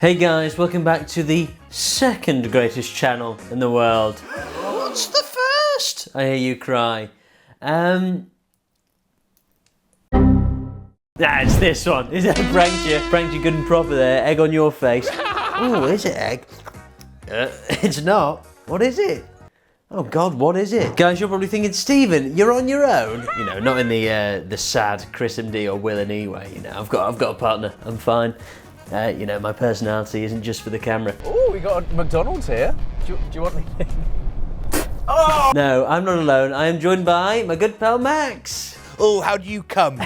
Hey guys, welcome back to the second greatest channel in the world. What's the first? I hear you cry. It's this one. Is it pranked you? Pranked you good and proper there. Egg on your face. Oh, is it egg? It's not. What is it? Oh God, what is it? Guys, you're probably thinking, Stephen, you're on your own. You know, not in the sad Chris MD or Will and E way. You know, I've got a partner. I'm fine. You know, my personality isn't just for the camera. Oh, we got a McDonald's here. Do you want anything? Oh! No, I'm not alone. I am joined by my good pal Max. Oh, how do you come?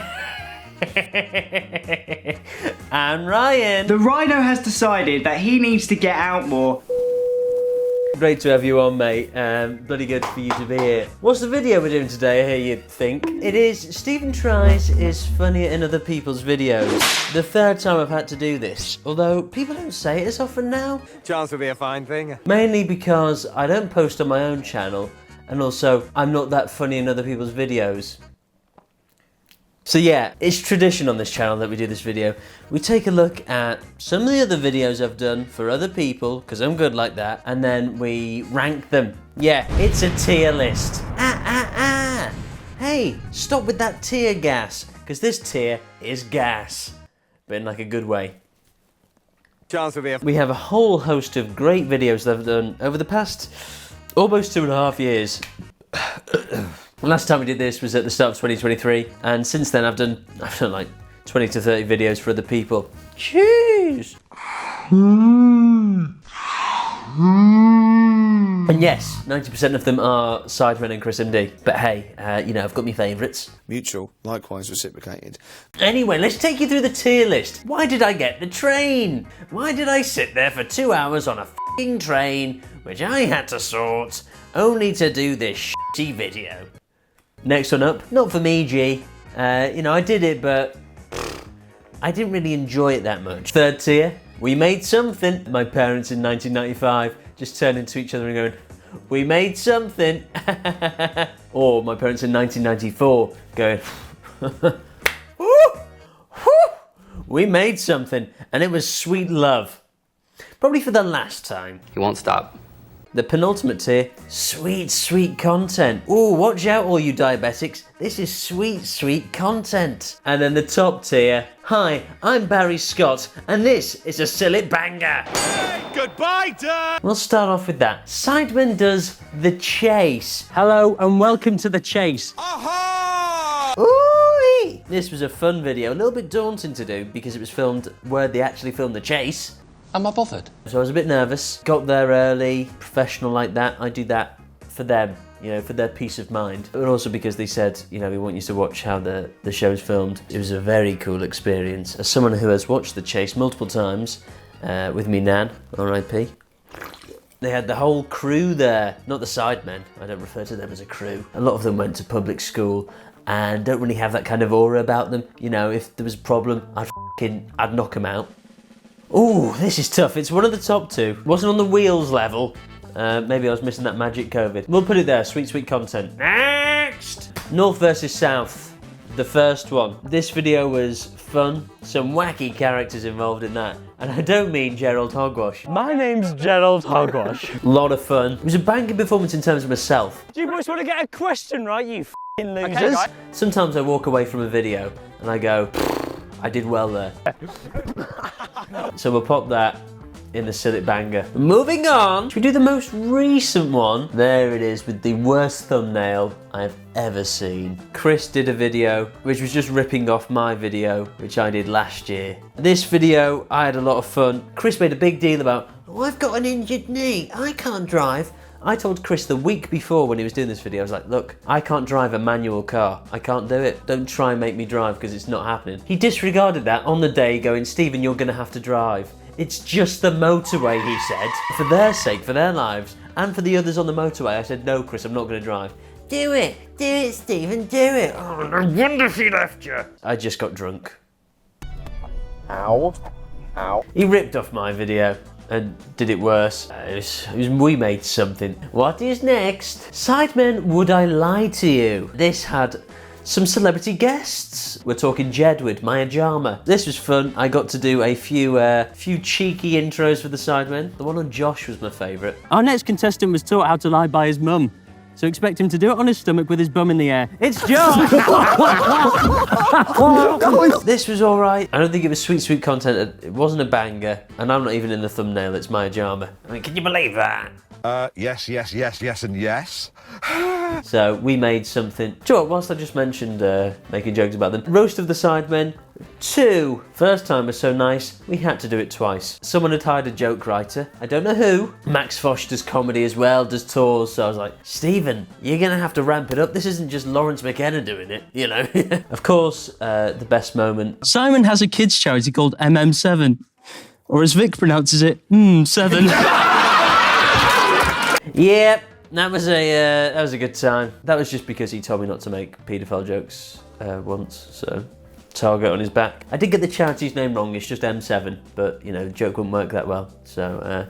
And Ryan. The Rhino has decided that he needs to get out more. Great to have you on, mate. Bloody good for you to be here. What's the video we're doing today, I hear you think? It is Stephen Tries is funnier in other people's videos. The third time I've had to do this, although people don't say it as often now. Chance would be a fine thing. Mainly because I don't post on my own channel, and also I'm not that funny in other people's videos. So yeah, it's tradition on this channel that we do this video. We take a look at some of the other videos I've done for other people, because I'm good like that, and then we rank them. Yeah, it's a tier list. Hey, stop with that tear gas, because this tier is gas, but in like a good way. Chance would be a... We have a whole host of great videos that I've done over the past almost 2.5 years. Last time we did this was at the start of 2023, and since then I've done like 20 to 30 videos for other people. Cheers! And yes, 90% of them are Sidemen and Chris MD. But hey, you know, I've got my favourites. Mutual, likewise reciprocated. Anyway, let's take you through the tier list. Why did I get the train? Why did I sit there for 2 hours on a f***ing train, which I had to sort, only to do this shitty video? Next one up, not for me, G. You know, I did it, but I didn't really enjoy it that much. Third tier, we made something. My parents in 1995 just turned into each other and going, we made something. Or my parents in 1994 going, we made something, and it was sweet love. Probably for the last time. You won't stop. The penultimate tier, sweet, sweet content. Ooh, watch out all you diabetics. This is sweet, sweet content. And then the top tier, hi, I'm Barry Scott, and this is a silly banger. Hey, goodbye, Dad! We'll start off with that. Sidemen does The Chase. Hello, and welcome to The Chase. Aha! Ooh! This was a fun video, a little bit daunting to do because it was filmed where they actually filmed The Chase. Am I bothered? So I was a bit nervous, got there early, professional like that. I do that for them, you know, for their peace of mind. But also because they said, you know, we want you to watch how the show's filmed. It was a very cool experience. As someone who has watched The Chase multiple times, with me Nan, R.I.P. They had the whole crew there, not the Sidemen. I don't refer to them as a crew. A lot of them went to public school and don't really have that kind of aura about them. You know, if there was a problem, I'd knock them out. Ooh, this is tough. It's one of the top two. Wasn't on the wheels level. Maybe I was missing that magic COVID. We'll put it there, sweet, sweet content. Next! North versus South, the first one. This video was fun. Some wacky characters involved in that. And I don't mean Gerald Hogwash. My name's Gerald Hogwash. Lot of fun. It was a banging performance in terms of myself. Do you boys want to get a question right, you f***ing losers? Okay, sometimes I walk away from a video and I go, I did well there. So we'll pop that in the silly banger. Moving on, should we do the most recent one? There it is with the worst thumbnail I've ever seen. Chris did a video which was just ripping off my video, which I did last year. This video, I had a lot of fun. Chris made a big deal about, oh, I've got an injured knee, I can't drive. I told Chris the week before when he was doing this video, I was like, look, I can't drive a manual car. I can't do it. Don't try and make me drive because it's not happening. He disregarded that on the day going, Stephen, you're going to have to drive. It's just the motorway, he said. For their sake, for their lives, and for the others on the motorway, I said, no, Chris, I'm not going to drive. Do it, Stephen, do it. Oh, no wonder she left you. I just got drunk. Ow. Ow. He ripped off my video and did it worse. We made something. What is next? Sidemen, Would I Lie to You? This had some celebrity guests. We're talking Jedward, Maya Jama. This was fun. I got to do a few cheeky intros for the Sidemen. The one on Josh was my favourite. Our next contestant was taught how to lie by his mum. So expect him to do it on his stomach with his bum in the air. It's Josh! This was all right. I don't think it was sweet content. It wasn't a banger. And I'm not even in the thumbnail. It's Maya Jama. I mean, can you believe that? Yes, and yes. So we made something. Do you know what, whilst I just mentioned making jokes about them, Roast of the Sidemen 2. First time was so nice, we had to do it twice. Someone had hired a joke writer. I don't know who. Max Fosh does comedy as well, does tours. So I was like, Stephen, you're gonna have to ramp it up. This isn't just Lawrence McKenna doing it, you know? Of course, the best moment. Simon has a kids charity called MM7. Or as Vic pronounces it, 7. Yep, that was a good time. That was just because he told me not to make paedophile jokes once, so target on his back. I did get the charity's name wrong, it's just M7, but you know, the joke wouldn't work that well, so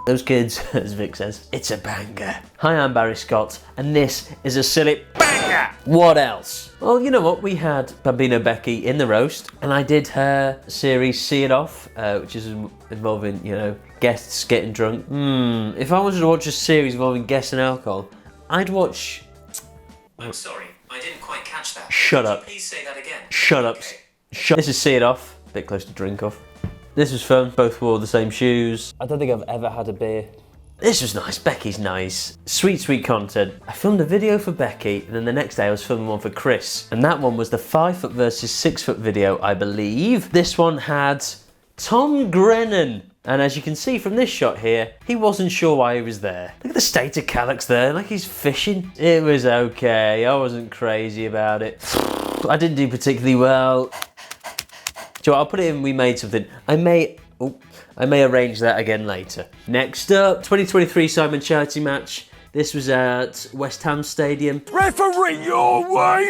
those kids, as Vic says. It's a banger. Hi, I'm Barry Scott, and this is a silly banger. What else? Well, you know what? We had Bambino Becky in the roast, and I did her series See It Off, which is involving, you know, guests getting drunk. If I wanted to watch a series involving guests and alcohol, I'd watch... I'm sorry, I didn't quite catch that. Shut up. Please say that again. Shut up. Okay. This is See It Off. A bit close to Drink Off. This was fun. Both wore the same shoes. I don't think I've ever had a beer. This was nice. Becky's nice. Sweet content. I filmed a video for Becky, and then the next day I was filming one for Chris. And that one was the 5 foot versus 6 foot video, I believe. This one had Tom Grennan. And as you can see from this shot here, he wasn't sure why he was there. Look at the state of Calyx there, like he's fishing. It was okay. I wasn't crazy about it. I didn't do particularly well. So I'll put it in We Made Something. I may arrange that again later. Next up, 2023 Sidemen charity match. This was at West Ham Stadium. Referee your way!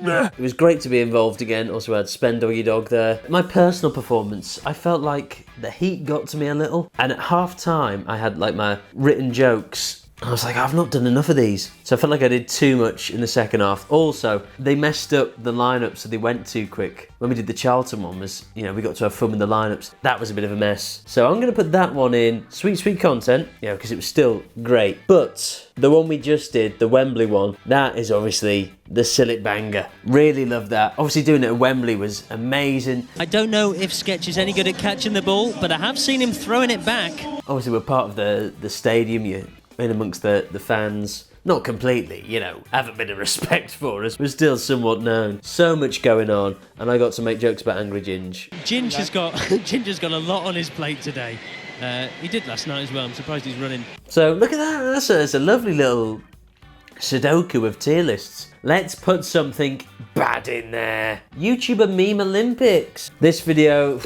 It was great to be involved again. Also had Spend Doggy Dog there. My personal performance, I felt like the heat got to me a little. And at half time, I had like my written jokes. I was like, I've not done enough of these. So I felt like I did too much in the second half. Also, they messed up the lineup, so they went too quick. When we did the Charlton one was, you know, we got to have fun with the lineups. That was a bit of a mess. So I'm gonna put that one in sweet content, you know, because it was still great. But the one we just did, the Wembley one, that is obviously the silly banger. Really loved that. Obviously doing it at Wembley was amazing. I don't know if Sketch is any good at catching the ball, but I have seen him throwing it back. Obviously we're part of the stadium, you're in amongst the fans. Not completely, you know, have a bit of respect for us. We're still somewhat known. So much going on, and I got to make jokes about Angry Ginge. Ginger's got a lot on his plate today. He did last night as well. I'm surprised he's running. So look at that, that's a lovely little Sudoku of tier lists. Let's put something bad in there. YouTuber Meme Olympics. This video,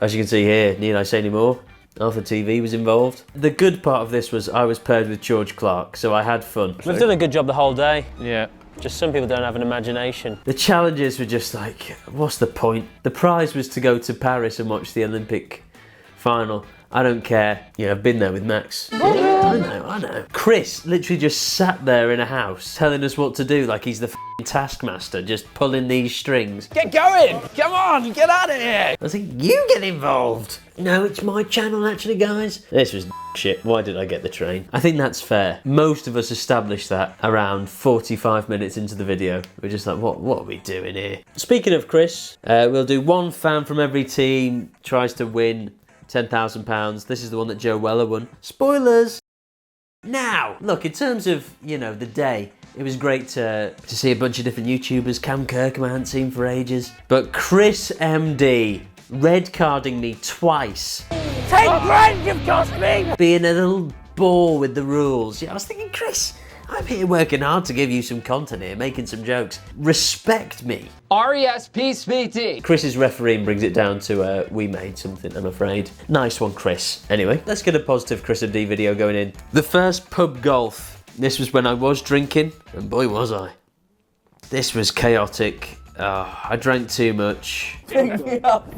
as you can see here, need I say any more? Alpha TV was involved. The good part of this was I was paired with George Clark, so I had fun. We've done a good job the whole day. Yeah. Just some people don't have an imagination. The challenges were just like, what's the point? The prize was to go to Paris and watch the Olympic final. I don't care. Yeah, I've been there with Max. I know. Chris literally just sat there in a house telling us what to do like he's the taskmaster, just pulling these strings. Get going! Come on, get out of here! I was like, you get involved! No, it's my channel actually, guys. This was shit. Why did I get the train? I think that's fair. Most of us established that around 45 minutes into the video. We're just like, what are we doing here? Speaking of Chris, we'll do one fan from every team tries to win £10,000. This is the one that Joe Weller won. Spoilers! Now, look, in terms of, you know, the day, it was great to see a bunch of different YouTubers. Cam Kirkham I hadn't seen for ages. But Chris MD red carding me twice. 10 grand you've cost me! Being a little bore with the rules. Yeah, I was thinking, Chris, I'm here working hard to give you some content here, making some jokes. Respect me. RESPCT. Chris's refereeing brings it down to we made something, I'm afraid. Nice one, Chris. Anyway, let's get a positive Chris MD video going in. The first pub golf. This was when I was drinking, and boy was I. This was chaotic. I drank too much. Pick me up.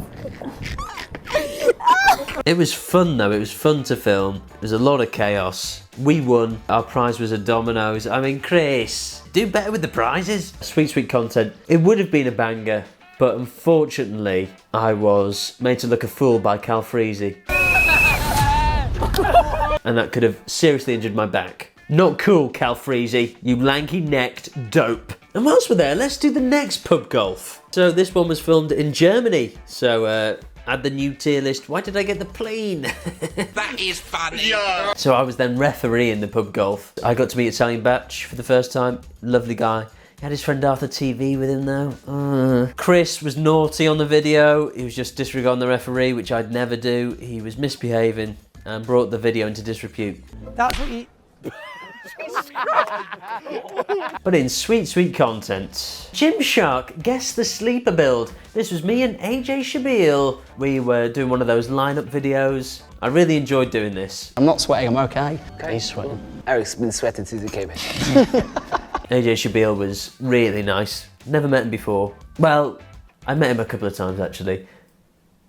It was fun though, it was fun to film. There was a lot of chaos. We won. Our prize was a Domino's. I mean, Chris, do better with the prizes. Sweet, sweet content. It would have been a banger, but unfortunately, I was made to look a fool by Cal Freezy. And that could have seriously injured my back. Not cool, Cal Freezy, you lanky-necked dope. And whilst we're there, let's do the next pub golf. So this one was filmed in Germany. So add the new tier list. Why did I get the plane? That is funny. Yeah. So I was then referee in the pub golf. I got to meet Italian Batch for the first time. Lovely guy. He had his friend Arthur TV with him though. Chris was naughty on the video. He was just disregarding the referee, which I'd never do. He was misbehaving and brought the video into disrepute. That's what you... But in sweet, sweet content, Gymshark Guess the Sleeper build. This was me and AJ Shabil. We were doing one of those lineup videos. I really enjoyed doing this. I'm not sweating, I'm okay. He's sweating. Eric's been sweating since he came in. AJ Shabil was really nice. Never met him before. Well, I met him a couple of times actually.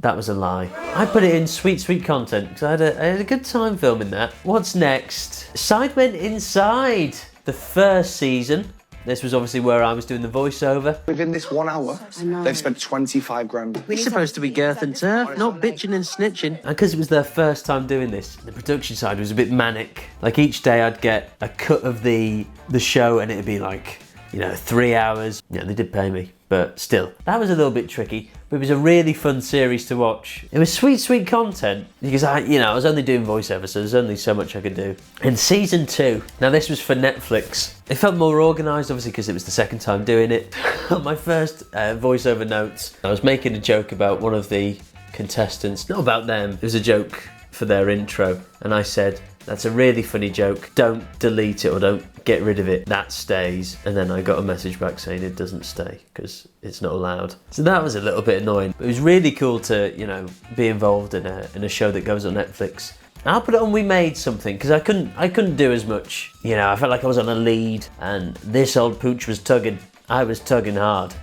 That was a lie. I put it in sweet, sweet content because I had a good time filming that. What's next? Sidemen Inside, the first season. This was obviously where I was doing the voiceover. Within this 1 hour, they've spent 25 grand. We're supposed to be girth and turf, not bitching and snitching. And because it was their first time doing this, the production side was a bit manic. Like each day I'd get a cut of the show and it'd be like, you know, 3 hours. Yeah, they did pay me, but still. That was a little bit tricky, but it was a really fun series to watch. It was sweet, sweet content because I was only doing voiceover, so there's only so much I could do. In season 2, now this was for Netflix. It felt more organised, obviously, because it was the second time doing it. On my first voiceover notes, I was making a joke about one of the contestants, not about them, it was a joke for their intro, and I said, "That's a really funny joke, don't delete it or don't get rid of it, that stays." And then I got a message back saying it doesn't stay because it's not allowed. So that was a little bit annoying. But it was really cool to, be involved in a show that goes on Netflix. I'll put it on We Made Something because I couldn't do as much. I felt like I was on a lead and this old pooch was tugging. I was tugging hard.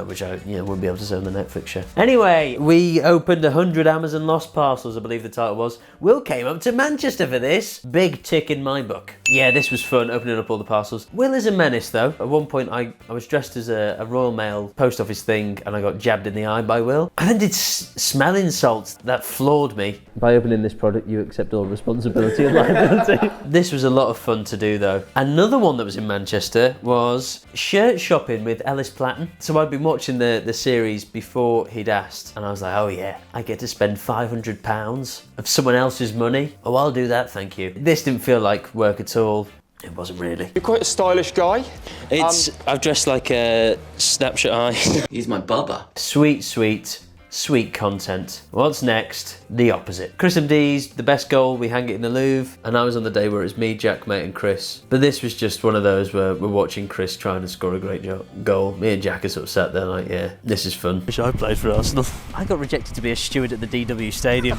Which I wouldn't be able to say on the Netflix show. Anyway, we opened 100 Amazon lost parcels, I believe the title was. Will came up to Manchester for this. Big tick in my book. Yeah, this was fun, opening up all the parcels. Will is a menace though. At one point I was dressed as a Royal Mail post office thing and I got jabbed in the eye by Will. I then did smell insults. That floored me. By opening this product, you accept all responsibility and liability. This was a lot of fun to do though. Another one that was in Manchester was shirt shopping with Ellis Platten. So I'd been watching the series before he'd asked and I was like, oh yeah, I get to spend £500 of someone else's money. Oh, I'll do that, thank you. This didn't feel like work at all. It wasn't really. You're quite a stylish guy. I've dressed like a Snapshot eye. He's my bubba. Sweet, sweet, sweet content. What's next? The opposite. Chris MD's the best goal, we hang it in the Louvre, and I was on the day where it was me, Jack, mate and Chris. But this was just one of those where we're watching Chris trying to score a great goal. Me and Jack are sort of sat there like, yeah, this is fun. Wish I played for Arsenal. I got rejected to be a steward at the DW Stadium.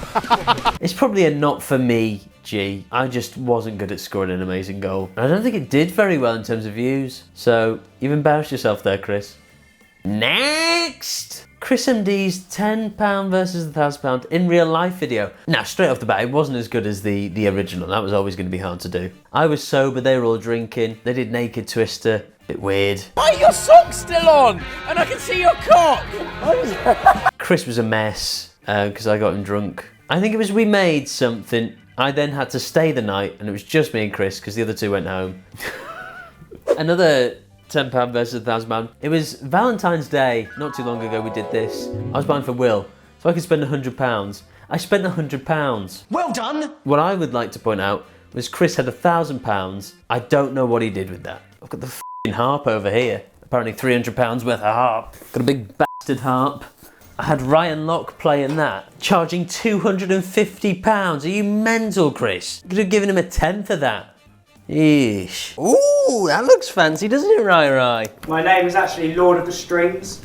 It's probably a not for me, G. I just wasn't good at scoring an amazing goal. I don't think it did very well in terms of views. So you've embarrassed yourself there, Chris. Next! Chris MD's £10 versus £1,000 in real life video. Now, straight off the bat, it wasn't as good as the original. That was always going to be hard to do. I was sober, they were all drinking. They did Naked Twister. Bit weird. Why are your socks still on? And I can see your cock! Chris was a mess because I got him drunk. I think it was We Made Something. I then had to stay the night and it was just me and Chris because the other two went home. Another £10 versus £1,000. It was Valentine's Day, not too long ago we did this. I was buying for Will, so I could spend £100. I spent £100. Well done! What I would like to point out was Chris had £1,000. I don't know what he did with that. I've got the f***ing harp over here. Apparently £300 worth of harp. Got a big bastard harp. I had Ryan Locke playing that, charging £250. Are you mental, Chris? You could have given him a tenth of that. Yeesh. Ooh, that looks fancy, doesn't it, Rai? My name is actually Lord of the Strings.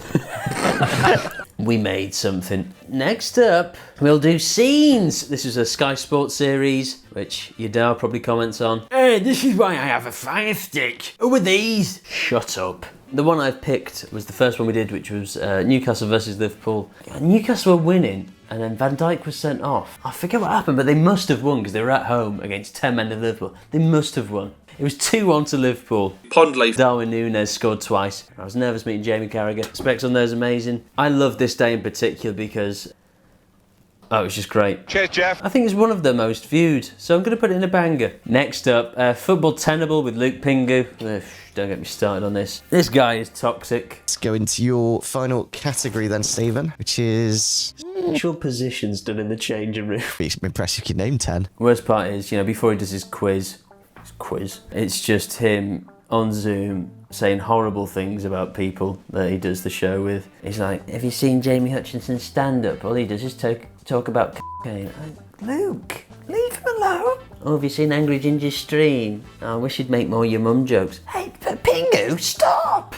We Made Something. Next up, we'll do Scenes. This is a Sky Sports series, which Yadar probably comments on. Hey, this is why I have a fire stick. Who are these? Shut up. The one I've picked was the first one we did, which was Newcastle versus Liverpool. Newcastle were winning, and then Van Dijk was sent off. I forget what happened, but they must have won because they were at home against 10 men of Liverpool. They must have won. It was 2-1 to Liverpool. Pondley. Darwin Núñez scored twice. I was nervous meeting Jamie Carragher. Specs on there is amazing. I love this day in particular because it was just great. Cheers, Jeff. I think it's one of the most viewed, so I'm going to put it in a banger. Next up, football Tenable with Luke Pingu. Don't get me started on this. This guy is toxic. Let's go into your final category then, Stephen, which is... Actual positions done in the changing room. It's impressive you named 10. Worst part is, before he does his quiz, it's just him on Zoom saying horrible things about people that he does the show with. He's like, have you seen Jamie Hutchinson's stand-up? All he does is talk about cocaine. Luke, leave him alone. Oh, have you seen Angry Ginger's stream? Oh, I wish you'd make more your mum jokes. Hey, Pingu, stop!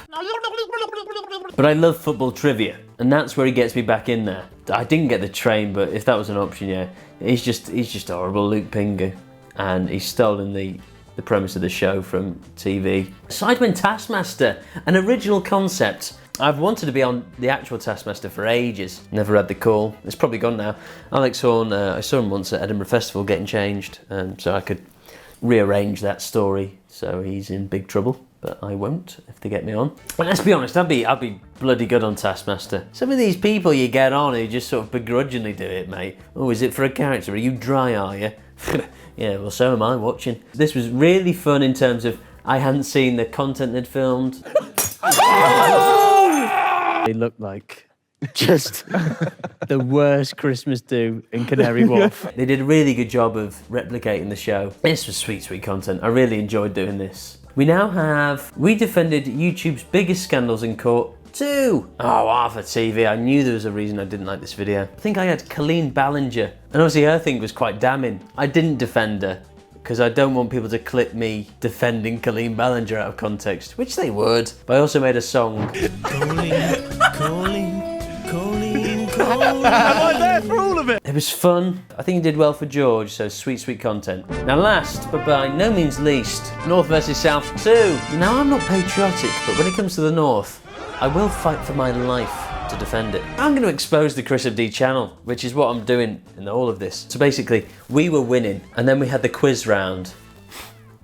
But I love football trivia, and that's where he gets me back in there. I didn't get the train, but if that was an option, yeah. He's just horrible, Luke Pingu. And he's stolen the premise of the show from TV. Sidemen Taskmaster, an original concept. I've wanted to be on the actual Taskmaster for ages. Never had the call. It's probably gone now. Alex Horn, I saw him once at Edinburgh Festival getting changed, so I could rearrange that story. So he's in big trouble, but I won't if they get me on. But let's be honest, I'd be bloody good on Taskmaster. Some of these people you get on who just sort of begrudgingly do it, mate. Oh, is it for a character? Are you dry, are you? Yeah, well, so am I watching. This was really fun in terms of I hadn't seen the content they'd filmed. They look like just the worst Christmas do in Canary Wharf. They did a really good job of replicating the show. This was sweet, sweet content. I really enjoyed doing this. We defended YouTube's biggest scandals in court. 2. Oh, Arthur TV. I knew there was a reason I didn't like this video. I think I had Colleen Ballinger, and obviously her thing was quite damning. I didn't defend her because I don't want people to clip me defending Colleen Ballinger out of context, which they would. But I also made a song. Calling. Am I there for all of it? It was fun. I think he did well for George, so sweet, sweet content. Now last, but by no means least, North versus South 2. Now I'm not patriotic, but when it comes to the North, I will fight for my life to defend it. I'm going to expose the Chris of D channel, which is what I'm doing in all of this. So basically, we were winning, and then we had the quiz round,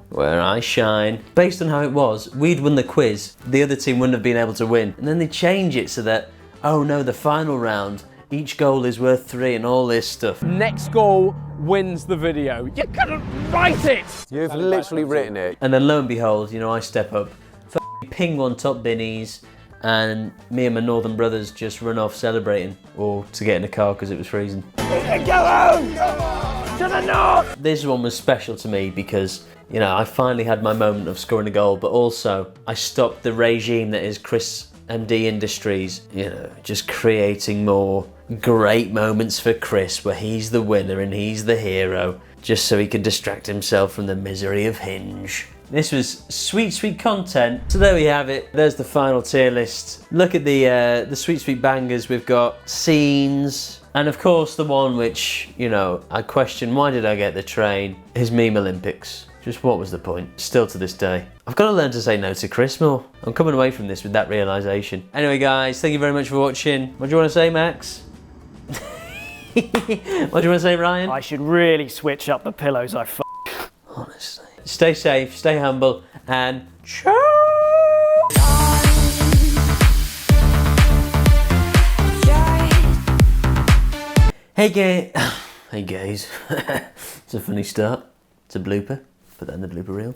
where I shine. Based on how it was, we'd won the quiz, the other team wouldn't have been able to win. And then they change it so that, oh no, the final round, each goal is worth 3 and all this stuff. Next goal wins the video. You couldn't write it! You've literally written it. And then lo and behold, I step up, ping one top binnies, and me and my northern brothers just run off celebrating, or to get in a car because it was freezing. Go home! To the north! This one was special to me because, I finally had my moment of scoring a goal, but also I stopped the regime that is Chris MD Industries, just creating more great moments for Chris where he's the winner and he's the hero, just so he can distract himself from the misery of Hinge. This was sweet, sweet content. So there we have it. There's the final tier list. Look at the sweet, sweet bangers. We've got scenes. And of course, the one which, I question, why did I get the train? His meme Olympics. Just what was the point? Still to this day. I've got to learn to say no to Chris more. I'm coming away from this with that realisation. Anyway, guys, thank you very much for watching. What do you want to say, Max? What do you want to say, Ryan? I should really switch up the pillows I f***. Honestly. Stay safe, stay humble, and ciao! Hey guys. It's a funny start. It's a blooper. Put that in the blooper reel.